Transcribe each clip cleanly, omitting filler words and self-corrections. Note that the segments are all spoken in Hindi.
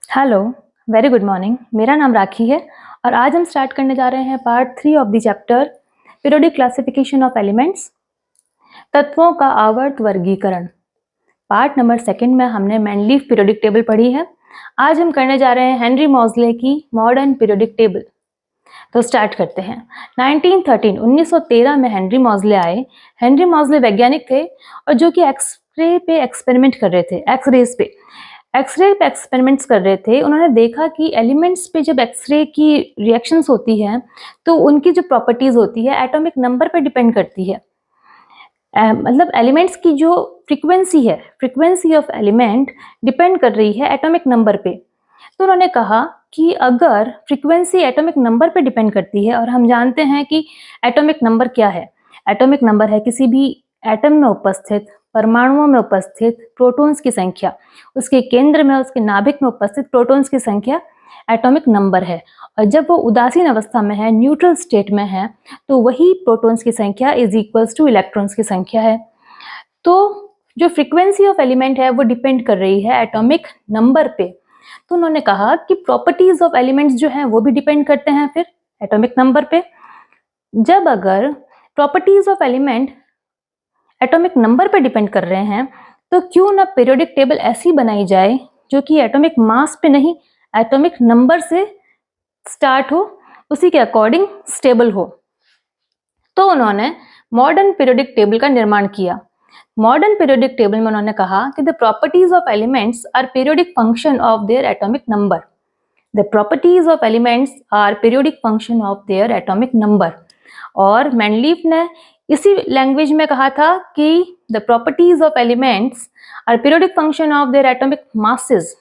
Hello, very good morning. मेरा नाम राखी है और आज हम स्टार्ट करने जा रहे हैं part 3 of the chapter periodic classification of elements, तत्वों का आवर्त वर्गीकरण। पार्ट नंबर 2 में हमने मैनलीफ पीरियोडिक टेबल पढ़ी है। आज हम करने जा रहे हैं हेनरी मॉजले की मॉडर्न पीरियोडिक टेबल। तो स्टार्ट करते हैं। 1913 में हेनरी मॉजले आए। हेनरी मॉजले वैज्ञानिक थे और जो कि एक्सरे पे एक्सपेरिमेंट कर रहे थे, एक्सरे पे एक्सपेरिमेंट्स कर रहे थे। उन्होंने देखा कि एलिमेंट्स पे जब एक्सरे की रिएक्शंस होती हैं तो उनकी जो प्रॉपर्टीज होती है एटॉमिक नंबर पे डिपेंड करती है। मतलब एलिमेंट्स की जो फ्रीक्वेंसी ऑफ एलिमेंट डिपेंड कर रही है एटॉमिक नंबर पे। तो उन्होंने कहा कि अगर फ्रीक्वेंसी एटॉमिक नंबर पे डिपेंड करती है, और हम जानते हैं कि एटॉमिक नंबर क्या है। एटॉमिक नंबर है किसी भी एटम में उपस्थित, परमाणुओं में उपस्थित प्रोटॉन्स की संख्या, उसके केंद्र में, उसके नाभिक में उपस्थित प्रोटॉन्स की संख्या एटॉमिक नंबर है। और जब वो उदासीन अवस्था में है, न्यूट्रल स्टेट में है, तो वही प्रोटॉन्स की संख्या इज इक्वल्स टू इलेक्ट्रॉन्स की संख्या है। तो जो फ्रीक्वेंसी ऑफ एलिमेंट है वो डिपेंड कर रही है एटॉमिक नंबर पे। तो उन्होंने कहा कि प्रॉपर्टीज ऑफ एलिमेंट्स जो हैं वो भी डिपेंड करते हैं फिर एटॉमिक नंबर पे। जब अगर properties of element atomic number पे डिपेंड कर रहे हैं तो क्यों ना पीरियोडिक टेबल ऐसी बनाई जाए जो कि एटॉमिक मास पे नहीं, एटॉमिक नंबर से स्टार्ट हो, उसी के अकॉर्डिंग स्टेबल हो। तो उन्होंने मॉडर्न पीरियोडिक टेबल का निर्माण किया। मॉडर्न पीरियोडिक टेबल में उन्होंने कहा कि the properties of elements are periodic function of their atomic number. The properties of elements are periodic function of their atomic number. और मैनलीफ ने इसी लैंग्वेज में कहा था कि the properties of elements are periodic function of their atomic masses.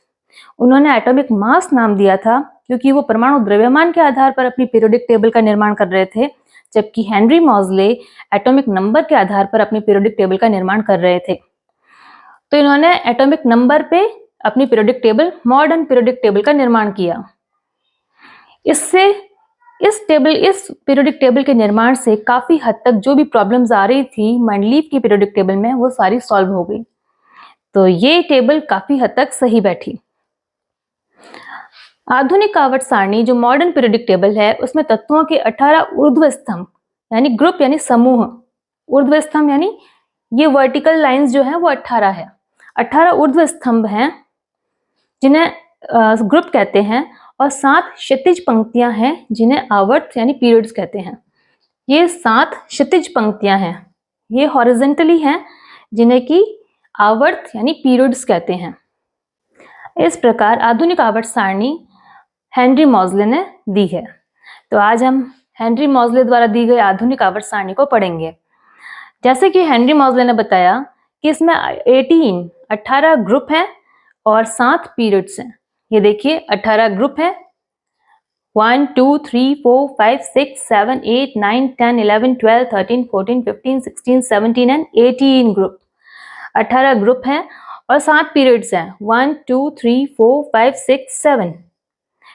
उन्होंने एटॉमिक मास नाम दिया था क्योंकि वो परमाणु द्रव्यमान के आधार पर अपनी पीरियोडिक टेबल का निर्माण कर रहे थे, जबकि हेनरी मॉजले एटॉमिक नंबर के आधार पर अपनी पीरियोडिक टेबल का निर्माण कर रहे थे। तो इन्होंने एटॉमिक नंबर पे अपनी periodic table, modern periodic table का निर्माण किया। इससे इस पीरियोडिक टेबल के निर्माण से काफी हद तक जो भी प्रॉब्लम्स आ रही थी मैनलीफ की पीरियोडिक टेबल में वो सारी सॉल्व हो गई। तो ये टेबल काफी हद तक सही बैठी। आधुनिक आवर्त सारणी जो मॉडर्न पीरियोडिक टेबल है उसमें तत्वों के 18 ऊर्ध्व स्तंभ यानी ग्रुप यानी समूह, ऊर्ध्व स्तंभ यानी ये वर्टिकल लाइंस जो है वो 18 है। 18 ऊर्ध्व स्तंभ हैं जिन्हें ग्रुप कहते हैं, और 7 क्षैतिज पंक्तियां हैं जिन्हें आवर्त यानी पीरियड्स कहते हैं। ये 7 क्षैतिज पंक्तियां हैं, ये हॉरिजॉन्टली हैं, जिन्हें की आवर्त यानी पीरियड्स कहते हैं। इस प्रकार आधुनिक आवर्त सारणी हेनरी मॉजले ने दी है। तो आज हम हेनरी मॉजले द्वारा दी गई आधुनिक आवर्त सारणी को पढ़ेंगे। जैसे कि हेनरी मॉजले ने बताया कि इसमें 18 ग्रुप हैं और 7 पीरियड्स हैं। ये देखिए 18 ग्रुप हैं, 1 2 3 4 5 6 7 8 9 10 11 12 13 14 15 16 17 एंड 18 ग्रुप। 18 ग्रुप हैं और 7 पीरियड्स हैं, 1 2 3 4 5 6 7।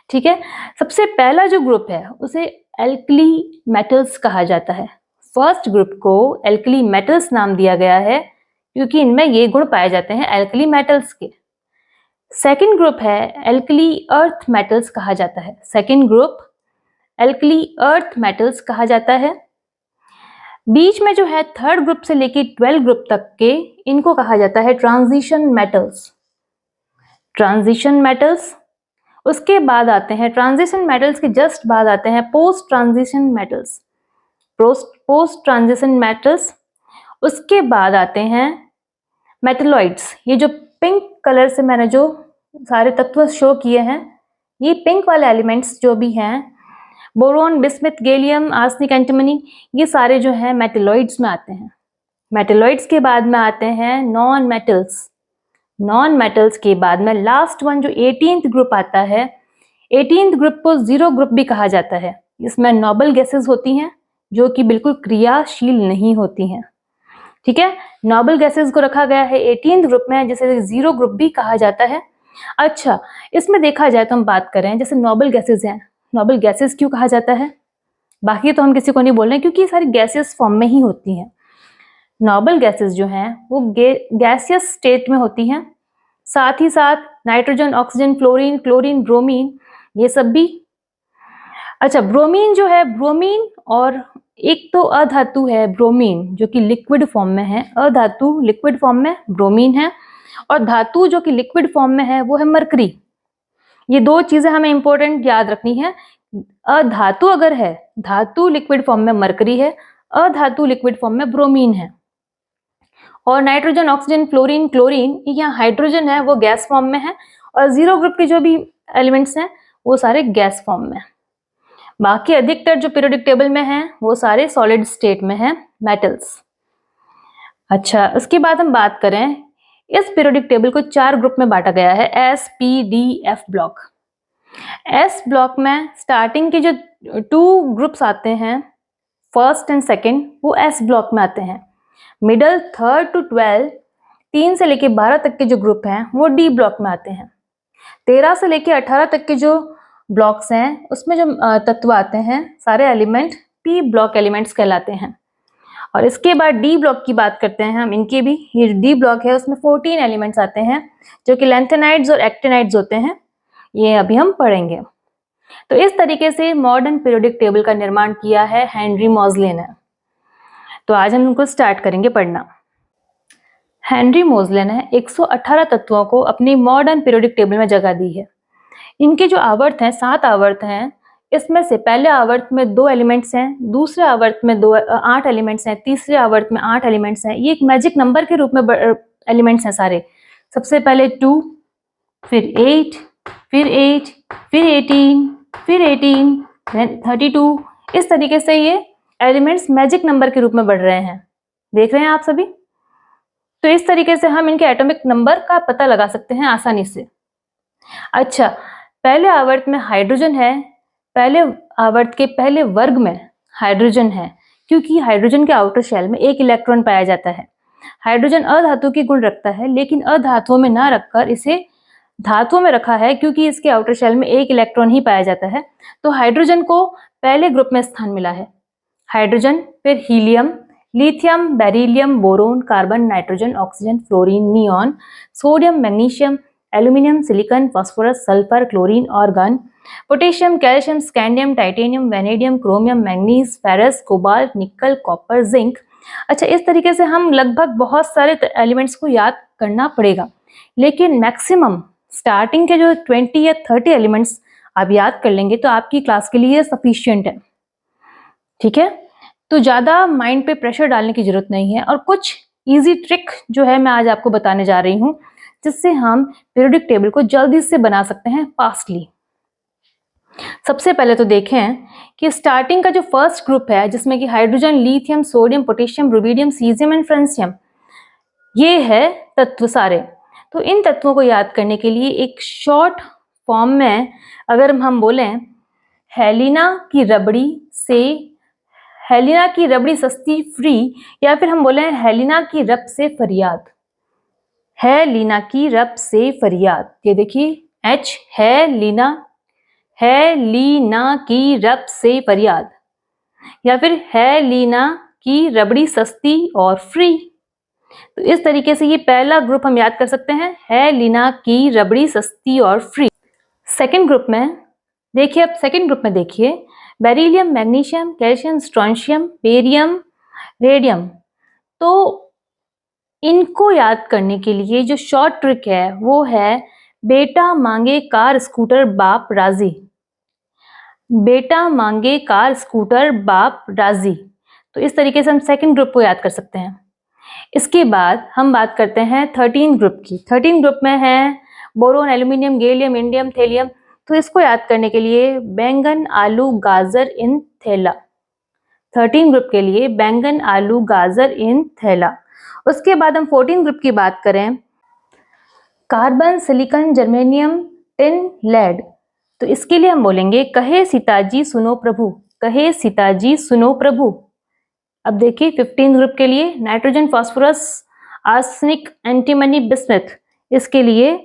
ठीक है। सबसे पहला जो ग्रुप है उसे एल्कली मेटल्स कहा जाता है। फर्स्ट ग्रुप को एल्कली मेटल्स नाम दिया गया है क्योंकि इनमें ये गुण पाए जाते हैं एल्कली मेटल्स के। सेकंड ग्रुप है एल्कली अर्थ मेटल्स कहा जाता है। Second group alkali earth metals कहा जाता है। बीच में जो है थर्ड ग्रुप से लेकर 12 ग्रुप तक के, इनको कहा जाता है ट्रांजिशन मेटल्स। Transition metals. उसके बाद आते हैं ट्रांजिशन मेटल्स के जस्ट बाद आते हैं post transition metals. Post transition metals. उसके बाद आते हैं मेटलॉइड्स। ये जो पिंक कलर से मैंने जो सारे तत्व शो किए हैं, ये पिंक वाले एलिमेंट्स जो भी हैं, boron, bismuth, gallium, arsenic, antimony, ये सारे जो हैं मेटलॉइड्स में आते हैं। मेटलॉइड्स के बाद में आते हैं नॉन मेटल्स। नॉन मेटल्स के बाद में लास्ट वन जो 18th ग्रुप आता है, 18th ग्रुप को जीरो ग्रुप भी कहा जाता है। इसमें नोबल गैसेस होती हैं जो कि बिल्कुल क्रियाशील नहीं होती हैं। ठीक है, नोबल गैसेस को रखा गया है 18th ग्रुप में, जिसे जीरो ग्रुप भी कहा जाता है। अच्छा, इसमें देखा जाए तो हम बात करें जैसे नोबल गैसेस हैं, नोबल गैसेस क्यों कहा जाता है? बाकी तो हम किसी को नहीं बोल रहे क्योंकि ये सारी गैसेस फॉर्म में ही होती हैं। नोबल गैसेस जो हैं वो गैसियस स्टेट में होती हैं, साथ ही साथ nitrogen, oxygen, fluorine, chlorine, bromine, ये सब भी। अच्छा, ब्रोमीन जो है, ब्रोमीन और एक तो अधातु है ब्रोमीन जो कि लिक्विड फॉर्म में है, अधातु लिक्विड फॉर्म में ब्रोमीन है, और धातु जो कि लिक्विड फॉर्म में है वो है मरकरी। ये दो चीजें हमें इंपॉर्टेंट याद रखनी है। अधातु अगर है, धातु लिक्विड फॉर्म में मरकरी है, अधातु लिक्विड फॉर्म में ब्रोमीन है। और नाइट्रोजन, ऑक्सीजन, फ्लोरीन, क्लोरीन, यहाँ हाइड्रोजन है वो गैस फॉर्म में है, और जीरो ग्रुप के जो भी एलिमेंट्स हैं वो सारे गैस फॉर्म में। बाकी अधिकतर जो पीरियोडिक टेबल में हैं वो सारे सॉलिड स्टेट में हैं, मेटल्स। अच्छा, उसके बाद हम बात करें, इस पीरियोडिक टेबल को 4 ग्रुप में बांटा गया है, S, P, D, F block. S block में स्टार्टिंग के जो 2 ग्रुप्स आते हैं, फर्स्ट एंड सेकंड, वो एस ब्लॉक में आते हैं। मिडल, 3rd to 12, 3 से लेके 12 तक के जो ग्रुप हैं वो डी ब्लॉक में आते हैं। 13 से लेके 18 तक के जो ब्लॉक्स हैं उसमें जो तत्व आते हैं, सारे एलिमेंट पी ब्लॉक एलिमेंट्स कहलाते हैं। और इसके बाद डी ब्लॉक की बात करते हैं हम, इनके भी, ये डी ब्लॉक है उसमें 14 एलिमेंट्स आते हैं जो कि लैंथेनाइड्स और एक्टिनाइड्स होते हैं, ये अभी हम पढ़ेंगे। तो इस तरीके से मॉडर्न पीरियोडिक टेबल का निर्माण किया है हेनरी मोज़ले ने। तो आज हम इनको स्टार्ट करेंगे पढ़ना। हेनरी मोज़ले ने 118 तत्वों को अपनी मॉडर्न पीरियोडिक टेबल में जगह दी है। इनके जो आवर्त हैं, 7 आवर्त हैं। इसमें से पहले आवर्त में 2 एलिमेंट्स हैं, दूसरे आवर्त में 8 एलिमेंट्स हैं, तीसरे आवर्त में 8 एलिमेंट्स हैं। ये एक मैजिक नंबर के रूप में एलिमेंट्स हैं सारे। सबसे पहले 2, फिर 8, फिर 8, फिर 18, फिर 18, then 32। इस तरीके से ये एलिमेंट्स मैजिक नंबर के रूप में बढ़ रहे हैं, देख रहे हैं आप सभी। तो इस तरीके से हम इनके एटॉमिक नंबर का पता लगा सकते हैं आसानी से। अच्छा, पहले आवर्त में हाइड्रोजन है, पहले आवर्त के पहले वर्ग में हाइड्रोजन है, क्योंकि हाइड्रोजन के आउटर शेल में 1 इलेक्ट्रॉन पाया जाता है। हाइड्रोजन अधातु के गुण रखता है, लेकिन अधातुओं में ना रखकर इसे धातुओं में रखा है, क्योंकि इसके आउटर शेल में 1 इलेक्ट्रॉन ही पाया जाता है। तो हाइड्रोजन को पहले ग्रुप में स्थान मिला है। हाइड्रोजन, फिर helium, lithium, beryllium, boron, carbon, nitrogen, oxygen, fluorine, neon, sodium, magnesium, aluminium, silicon, phosphorus, sulphur, chlorine, argon, potassium, calcium, scandium, titanium, vanadium, chromium, manganese, ferrous, cobalt, निकल, कॉपर, जिंक। अच्छा, इस तरीके से हम लगभग बहुत सारे एलिमेंट्स को याद करना पड़ेगा, लेकिन मैक्सिमम स्टार्टिंग के जो 20 या 30 एलिमेंट्स आप याद कर लेंगे तो आपकी क्लास के लिए सफिशिएंट है। ठीक है, तो ज़्यादा माइंड पे प्रेशर डालने की जरूरत नहीं है, और कुछ इजी ट्रिक जो है मैं आज आपको बताने जा रही हूँ, जिससे हम पीरियोडिक टेबल को जल्दी से बना सकते हैं फास्टली। सबसे पहले तो देखें कि स्टार्टिंग का जो फर्स्ट ग्रुप है, जिसमें कि hydrogen, lithium, sodium, potassium, rubidium, caesium and francium, ये है तत्व सारे। तो इन तत्वों को याद करने के लिए एक शॉर्ट फॉर्म में अगर हम बोलें, हेलिना की रबड़ी से, हेलिना की रबड़ी सस्ती फ्री, या फिर हम बोले हेलिना की रब से फरियाद। हेलिना की रब से फरियाद, ये देखिए एच, हेलिना, हेलिना की रब से फरियाद, या फिर हेलिना की रबड़ी सस्ती और फ्री। तो इस तरीके से ये पहला ग्रुप हम याद कर सकते हैं, हेलिना की रबड़ी सस्ती और फ्री। सेकंड ग्रुप में देखिए, अब सेकंड ग्रुप में देखिए, beryllium, magnesium, calcium, strontium, barium, radium. तो इनको याद करने के लिए जो शॉर्ट ट्रिक है वो है, बेटा मांगे कार स्कूटर बाप राजी। बेटा मांगे कार स्कूटर बाप राजी। तो इस तरीके से हम सेकंड ग्रुप को याद कर सकते हैं। इसके बाद हम बात करते हैं 13 ग्रुप की। 13 ग्रुप में है boron, aluminium, gallium, indium, thallium. तो इसको याद करने के लिए बैंगन, आलू, गाजर इन थैला। 13 ग्रुप के लिए बैंगन, आलू, गाजर इन थैला। उसके बाद हम 14 ग्रुप की बात करें, carbon, silicon, germanium, tin, lead. तो इसके लिए हम बोलेंगे, कहे सीताजी सुनो प्रभु, कहे सीताजी सुनो प्रभु। अब देखिए 15 ग्रुप के लिए nitrogen, phosphorus, arsenic, antimony, bismuth. इसके लिए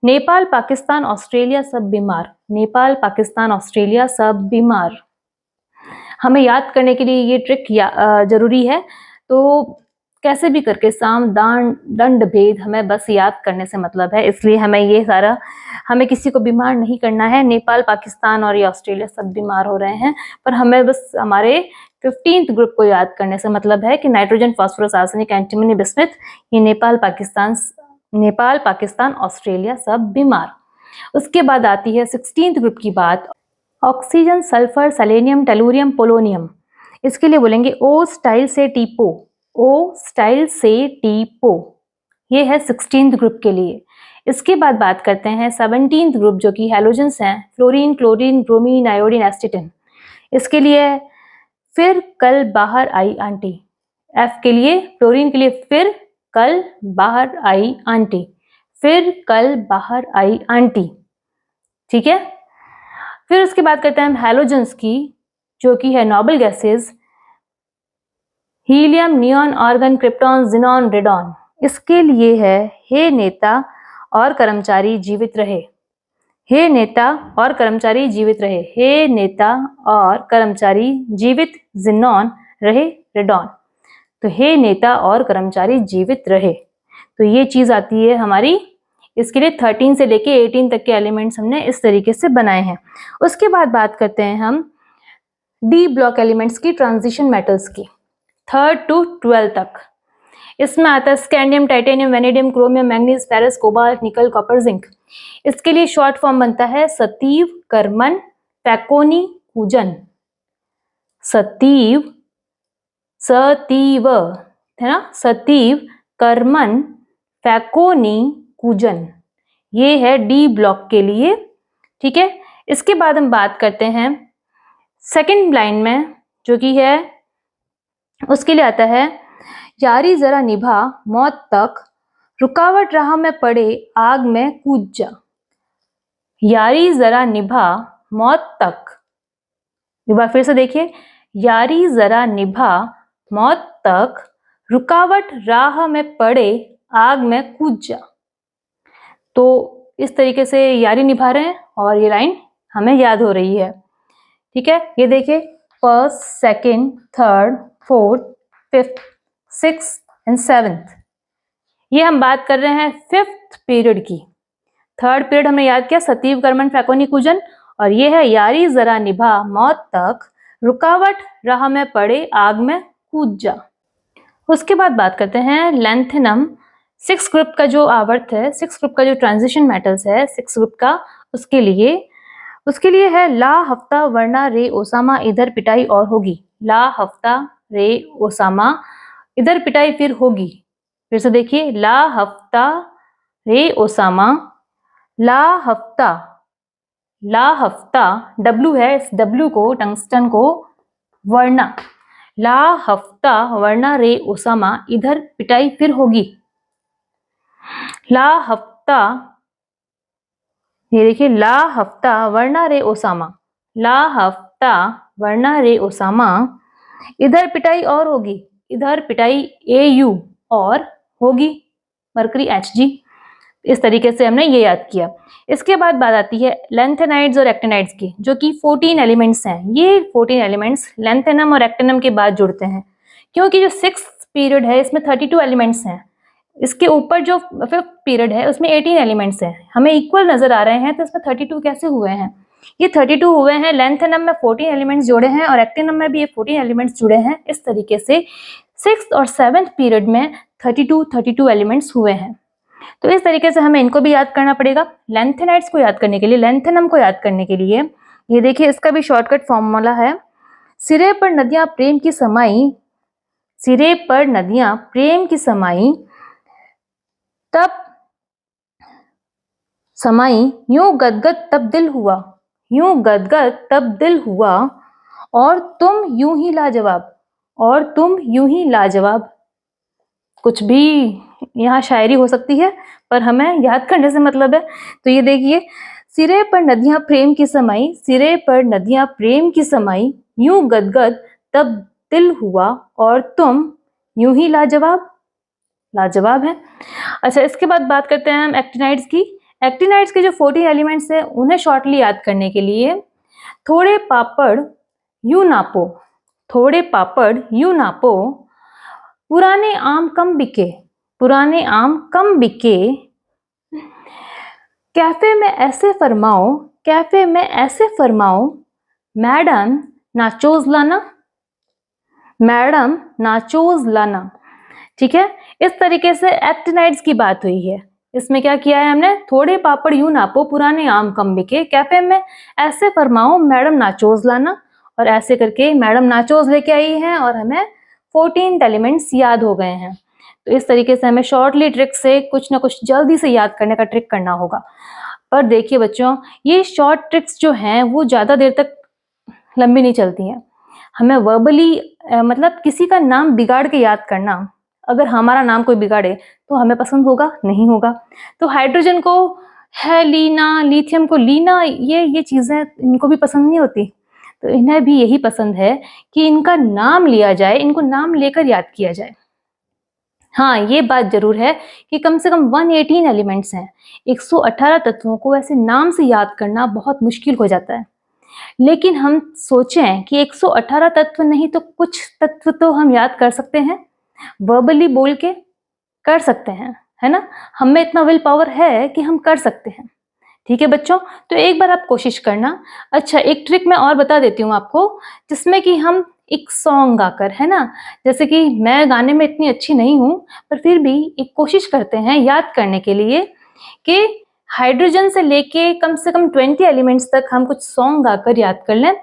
नेपाल, पाकिस्तान, ऑस्ट्रेलिया सब बीमार। नेपाल, पाकिस्तान, ऑस्ट्रेलिया सब बीमार। हमें याद करने के लिए ये ट्रिक जरूरी है। तो कैसे भी करके साम दान दंड भेद हमें बस याद करने से मतलब है, इसलिए हमें ये सारा, हमें किसी को बीमार नहीं करना है। नेपाल, पाकिस्तान और ये ऑस्ट्रेलिया सब बीमार हो रहे हैं, पर हमें बस हमारे 15th ग्रुप को याद करने से मतलब है कि nitrogen, phosphorus, arsenic, antimony, bismuth, ये नेपाल, पाकिस्तान, ऑस्ट्रेलिया सब बीमार। उसके बाद आती है 16th ग्रुप की बात, oxygen, sulphur, selenium, tellurium, polonium. इसके लिए बोलेंगे ओ स्टाइल से टीपो, ओ स्टाइल से टीपो, ये है 16th ग्रुप के लिए। इसके बाद बात करते हैं 17th ग्रुप जो कि हैलोजेंस हैं, फ्लोरीन, क्लोरीन, ब्रोमीन, आयोडीन, एस्टेटिन। इसके लिए फिर कल बाहर आई आंटी, एफ के लिए, फ्लोरीन के लिए फिर कल बाहर आई आंटी, फिर कल बाहर आई आंटी, ठीक है। फिर उसके बाद करते हैं हम हैलोजेंस की, जो कि है noble gases, helium, neon, argon, krypton, xenon, radon. इसके लिए है हे नेता और कर्मचारी जीवित रहे, हे नेता और कर्मचारी जीवित रहे, हे नेता और कर्मचारी जीवित, जिनॉन रहे, रेडॉन। तो हे नेता और कर्मचारी जीवित रहे, तो ये चीज आती है हमारी। इसके लिए 13 से लेके 18 तक के एलिमेंट्स हमने इस तरीके से बनाए हैं। उसके बाद बात करते हैं हम डी ब्लॉक एलिमेंट्स की, ट्रांजिशन मेटल्स की, 3rd to 12 तक। इसमें आता है scandium, titanium, vanadium, chromium, manganese, ferrous, cobalt, निकल, कॉपर, जिंक। इसके लिए शॉर्ट फॉर्म बनता है सतीव, कर्मन, फैकोनी, कूजन। सतीव, सतीव है ना, सतीव, कर्मन, फैकोनी, कूजन, ये है डी ब्लॉक के लिए, ठीक है। इसके बाद हम बात करते हैं सेकंड लाइन में, जो कि है उसके लिए आता है यारी जरा निभा मौत तक, रुकावट राह में पड़े आग में कूद जा। यारी जरा निभा मौत तक, एक बार फिर से देखिए, यारी जरा निभा मौत तक, रुकावट राह में पड़े आग में कूद जा। तो इस तरीके से यारी निभा रहे हैं और ये लाइन हमें याद हो रही है, ठीक है। ये देखिए, 1st, 2nd, 3rd, 4th, 5th, 6th and 7th, ये हम बात कर रहे हैं 5th पीरियड की। 3rd पीरियड हमने याद किया सतीव, कर्मन, फैकोनी, कूजन, और ये है यारी जरा निभा मौत तक, रुकावट राह में पड़े आग में कूद जा। उसके बाद बात करते हैं लैंथेनम, 6 ग्रुप का जो आवर्त है, 6 ग्रुप का जो ट्रांजिशन मेटल्स है 6 ग्रुप का, उसके लिए है ला हफ्ता वरना रे ओसामा, इधर पिटाई और होगी। ला हफ्ता रे ओसामा, इधर पिटाई फिर होगी। फिर से देखिए, ला हफ्ता रे ओसामा, ला हफ्ता, डब्लू है, इस डब्लू को, टंगस्टन को, वरना, ला हफ्ता वरना रे ओसामा, इधर पिटाई फिर होगी। ला हफ्ता, ये देखिए, ला हफ्ता वरना रे ओसामा, ला हफ्ता वरना रे ओसामा, इधर पिटाई और होगी, इधर पिटाई AU और होगी, मरकरी HG। इस तरीके से हमने ये याद किया। इसके बाद बात आती है लैंथेनाइड्स और एक्टिनाइड्स की, जो कि 14 एलिमेंट्स हैं। ये 14 एलिमेंट्स लैंथेनम और एक्टिनम के बाद जुड़ते हैं, क्योंकि जो 6th पीरियड है इसमें 32 एलिमेंट्स हैं। इसके ऊपर जो 5th पीरियड है उसमें 18 एलिमेंट्स हैं, हमें इक्वल नजर आ रहे हैं, तो इसमें 32 कैसे हुए हैं? ये 32 हुए हैं, लैंथेनम में 14 एलिमेंट्स जुड़े हैं और एक्टिनम में भी ये 14 एलिमेंट्स जुड़े हैं। इस तरीके से 6th और 7th पीरियड में 32 एलिमेंट्स हुए हैं। तो इस तरीके से हमें इनको भी याद करना पड़ेगा। लैंथेनाइड्स को याद करने के लिए, लैंथेनम को याद करने के लिए, ये देखिए, इसका भी शॉर्टकट फॉर्मूला है, सिरे पर नदियां प्रेम की समाई, सिरे पर नदियां प्रेम की समाई, तब समाई, यूं गदगद तब दिल हुआ, यूं गदगद तब दिल हुआ, और तुम यूं ही लाजवाब, और तुम यूं ही लाजवाब। कुछ भी यहाँ शायरी हो सकती है, पर हमें याद करने से मतलब है। तो ये देखिए, सिरे पर नदियां प्रेम की समाई, सिरे पर नदियां प्रेम की समाई, यूं गदगद तब दिल हुआ, और तुम यूं ही लाजवाब, लाजवाब है। अच्छा, इसके बाद बात करते हैं हम एक्टिनाइड्स की। एक्टिनाइड्स के जो 14 एलिमेंट्स हैं उन्हें शॉर्टली याद करने के लिए, थोड़े पापड़ यूं नापो, थोड़े पापड़ यूं नापो, पुराने आम कम बिके, पुराने आम कम बिके, कैफे में ऐसे फरमाओ, कैफे में ऐसे फरमाओ, मैडम नाचोस लाना, मैडम नाचोस लाना। ठीक है, इस तरीके से एक्टिनाइड्स की बात हुई है। इसमें क्या किया है हमने, थोड़े पापड़ यूं नापो, पुराने आम कम बिके, कैफे में ऐसे फरमाओ, मैडम नाचोस लाना। और ऐसे करके मैडम नाचोस लेके आई है और हमें 14 एलिमेंट्स याद हो गए हैं। तो इस तरीके से हमें शॉर्टली ट्रिक से कुछ ना कुछ जल्दी से याद करने का ट्रिक करना होगा। पर देखिए बच्चों, ये शॉर्ट ट्रिक्स जो हैं वो ज़्यादा देर तक लंबी नहीं चलती हैं। हमें वर्बली मतलब किसी का नाम बिगाड़ के याद करना, अगर हमारा नाम कोई बिगाड़े तो हमें पसंद होगा, नहीं होगा। तो हाइड्रोजन को है लीना, लिथियम को लीना, ये चीज़ें इनको भी पसंद नहीं होती। तो इन्हें भी यही पसंद है कि इनका नाम लिया जाए, इनको नाम लेकर याद किया जाए। हाँ, ये बात जरूर है कि कम से कम 118 एलिमेंट्स हैं। 118 तत्वों को ऐसे नाम से याद करना बहुत मुश्किल हो जाता है। लेकिन हम सोचें कि 118 तत्व नहीं तो कुछ तत्व तो हम याद कर सकते हैं, वर्बली बोल के कर सकते हैं, है ना। हमें इतना विल पावर है कि हम कर सकते हैं। ठीक है बच्चों, तो एक बार आप कोशिश करना। अच्छा, एक ट्रिक मैं और बता देती हूँ आपको, जिसमें कि हम एक सॉन्ग गाकर, है ना, जैसे कि मैं गाने में इतनी अच्छी नहीं हूँ, पर फिर भी एक कोशिश करते हैं याद करने के लिए कि हाइड्रोजन से लेके कम से कम 20 एलिमेंट्स तक हम कुछ सॉन्ग गाकर याद कर लें।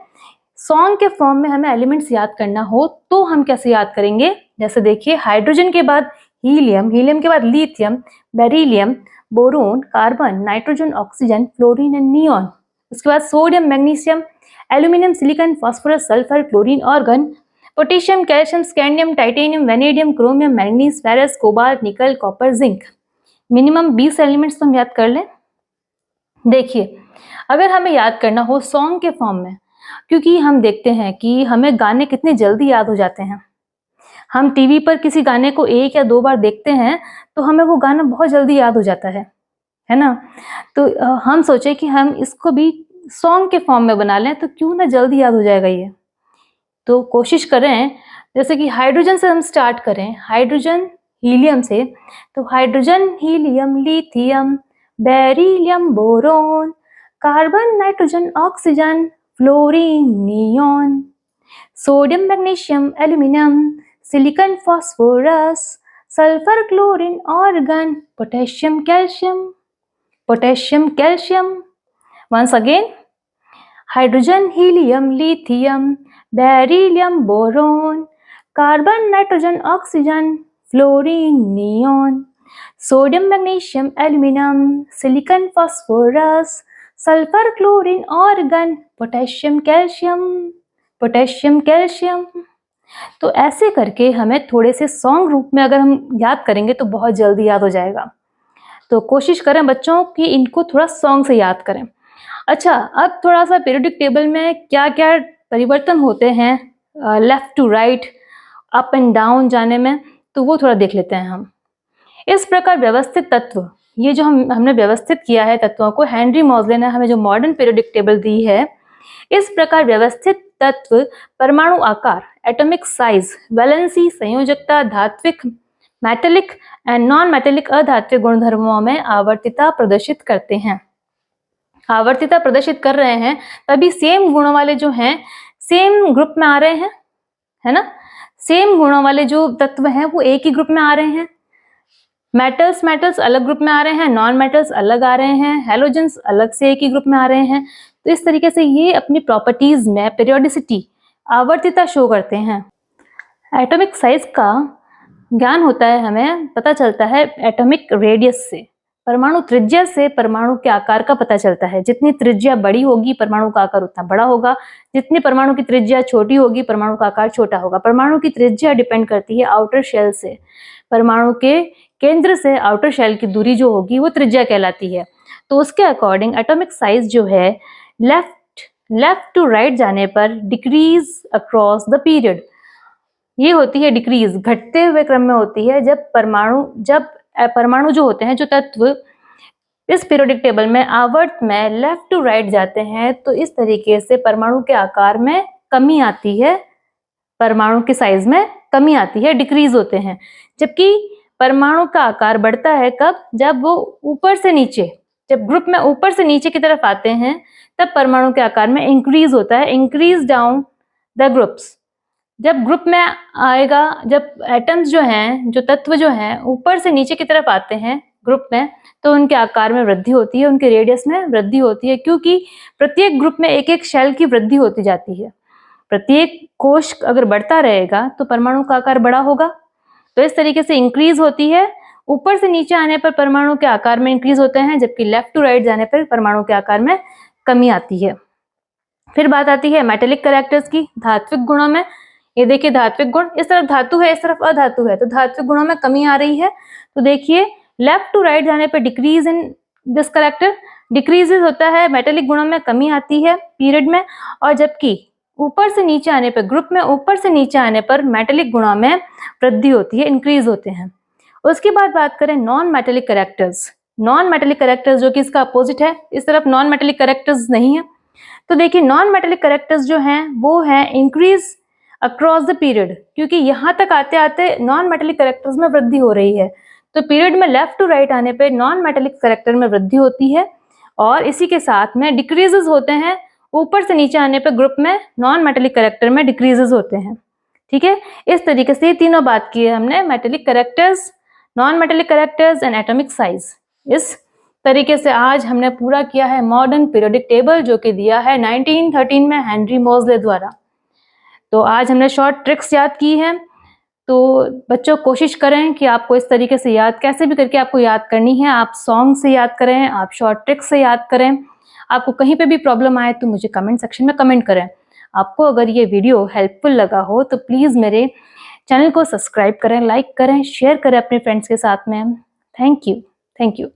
सॉन्ग के फॉर्म में हमें एलिमेंट्स याद करना हो तो हम कैसे याद करेंगे, जैसे देखिए, हाइड्रोजन के बाद हीलियम, हीलियम के बाद lithium, beryllium, boron, carbon, nitrogen, oxygen, fluorine and neon. उसके बाद sodium, magnesium, aluminium, silicon, phosphorus, sulphur, chlorine, argon, potassium, calcium, scandium, titanium, vanadium, chromium, manganese, ferrous, cobalt, निकल, कॉपर, जिंक। मिनिमम 20 एलिमेंट्स तो हम याद कर लें। देखिए, अगर हमें याद करना हो सॉन्ग के फॉर्म में, क्योंकि हम देखते हैं कि हमें गाने कितने जल्दी याद हो जाते हैं। हम टीवी पर किसी गाने को 1 या 2 बार देखते हैं तो हमें वो गाना बहुत जल्दी याद हो जाता है ना। तो हम सोचे कि हम इसको भी सॉन्ग के फॉर्म में बना लें तो क्यों ना जल्दी याद हो जाएगा ये। तो कोशिश करें, जैसे कि हाइड्रोजन से हम स्टार्ट करें, हाइड्रोजन हीलियम से, तो hydrogen, helium, lithium, beryllium, boron, carbon, nitrogen, oxygen, fluorine, neon, sodium, magnesium, aluminium, silicon, phosphorus, sulphur, chlorine, argon, potassium, calcium, potassium, calcium. Once again, hydrogen, helium, lithium, beryllium, boron, carbon, nitrogen, oxygen, fluorine, neon, sodium, magnesium, aluminium, silicon, phosphorus, sulphur, chlorine, argon, potassium, calcium, potassium, calcium. तो ऐसे करके हमें थोड़े से सॉन्ग रूप में अगर हम याद करेंगे तो बहुत जल्दी याद हो जाएगा। तो कोशिश करें बच्चों कि इनको थोड़ा सॉन्ग से याद करें। अच्छा, अब थोड़ा सा पीरियोडिक टेबल में क्या क्या परिवर्तन होते हैं left to right, up and down जाने में, तो वो थोड़ा देख लेते हैं हम। इस प्रकार व्यवस्थित तत्व, ये जो हमने व्यवस्थित किया है तत्वों को, हेनरी मॉसले ने हमें जो मॉडर्न पीरियोडिक टेबल दी है, इस प्रकार व्यवस्थित तत्व परमाणु आकार, एटॉमिक साइज, वैलेंसी, संयोजकता, धात्विक, मेटेलिक एंड नॉन मेटेलिक अधात्विक गुणधर्मों में आवर्तिता प्रदर्शित करते हैं। आवर्तिता प्रदर्शित कर रहे हैं तभी सेम गुणों वाले जो हैं सेम ग्रुप में आ रहे हैं, है ना। सेम गुणों वाले जो तत्व हैं वो एक ही ग्रुप में आ रहे हैं। मेटल्स अलग ग्रुप में आ रहे हैं, नॉन मेटल्स अलग आ रहे हैं, हैलोजेंस अलग से एक ही ग्रुप में आ रहे हैं। तो इस तरीके से ये अपनी प्रॉपर्टीज में पीरियोडिसिटी, आवर्तिता शो करते हैं। एटॉमिक साइज का ज्ञान होता है, हमें पता चलता है एटॉमिक रेडियस से, परमाणु त्रिज्या से परमाणु के आकार का पता चलता है। जितनी त्रिज्या बड़ी होगी परमाणु का आकार उतना बड़ा होगा, जितनी परमाणु की त्रिज्या छोटी होगी परमाणु का आकार छोटा होगा। परमाणु की त्रिज्या डिपेंड करती है आउटर शेल से, परमाणु के केंद्र से आउटर शेल की दूरी जो होगी वो त्रिज्या कहलाती है। तो उसके अकॉर्डिंग एटॉमिक साइज जो है लेफ्ट टू राइट जाने पर डिक्रीज अक्रॉस द पीरियड, ये होती है डिक्रीज, घटते हुए क्रम में होती है जब परमाणु जो होते हैं, जो तत्व इस पीरियोडिक टेबल में आवर्त में लेफ्ट टू राइट जाते हैं, तो इस तरीके से परमाणु के आकार में कमी आती है, परमाणु के साइज में कमी आती है, डिक्रीज होते हैं। जबकि परमाणु का आकार बढ़ता है कब? जब वो ऊपर से नीचे, जब ग्रुप में ऊपर से नीचे की तरफ आते हैं तब परमाणु के आकार में इंक्रीज होता है, इंक्रीज डाउन द ग्रुप्स। जब ग्रुप में आएगा, जब एटम्स जो हैं, जो तत्व जो हैं ऊपर से नीचे की तरफ आते हैं ग्रुप में, तो उनके आकार में वृद्धि होती है, उनके रेडियस में वृद्धि होती है, क्योंकि प्रत्येक ग्रुप में एक एक शेल की वृद्धि होती जाती है। प्रत्येक कोश अगर बढ़ता रहेगा तो परमाणु का आकार बड़ा होगा। तो इस तरीके से इंक्रीज होती है। ऊपर से नीचे आने पर परमाणु के आकार में इंक्रीज होते हैं, जबकि लेफ्ट टू राइट जाने पर परमाणु के आकार में कमी आती है। फिर बात आती है मेटेलिक कैरेक्टर्स की, धात्विक गुणों में। ये देखिए धात्विक गुण, इस तरफ धातु है, इस तरफ अधातु है, तो धात्विक गुणों में कमी आ रही है। तो देखिए लेफ्ट टू राइट जाने पर decrease in this character, decreases होता है, मेटेलिक गुणों में कमी आती है पीरियड में। और जबकि ऊपर से नीचे आने पर, ग्रुप में ऊपर से नीचे आने पर मेटेलिक गुणों में वृद्धि होती है, इंक्रीज होते हैं। उसके बाद बात करें non metallic characters. Non metallic characters जो कि इसका अपोजिट है, इस तरफ नॉन मेटेलिक कैरेक्टर्स नहीं है। तो देखिए नॉन मेटेलिक कैरेक्टर्स जो हैं वो हैं इंक्रीज अक्रॉस द पीरियड, क्योंकि यहाँ तक आते आते नॉन मेटेलिक कैरेक्टर्स में वृद्धि हो रही है। तो पीरियड में लेफ्ट टू राइट आने पे नॉन मेटेलिक कैरेक्टर में वृद्धि होती है, और इसी के साथ में डिक्रीजेस होते हैं। ऊपर से नीचे आने पे ग्रुप में नॉन मेटेलिक कैरेक्टर में डिक्रीजेस होते हैं। ठीक है, इस तरीके से तीनों बात की है हमने, metallic characters, non metallic characters and atomic size. इस तरीके से आज हमने पूरा किया है मॉडर्न पीरियोडिक टेबल, जो कि दिया है 1913 में हेनरी मोज़ले द्वारा। तो आज हमने शॉर्ट ट्रिक्स याद की हैं। तो बच्चों कोशिश करें कि आपको इस तरीके से याद, कैसे भी करके आपको याद करनी है। आप सॉन्ग से याद करें, आप शॉर्ट ट्रिक्स से याद करें। आपको कहीं पे भी प्रॉब्लम आए तो मुझे कमेंट सेक्शन में कमेंट करें। आपको अगर ये वीडियो हेल्पफुल लगा हो तो प्लीज़ मेरे चैनल को सब्सक्राइब करें, लाइक करें, शेयर करें अपने फ्रेंड्स के साथ में। Thank you.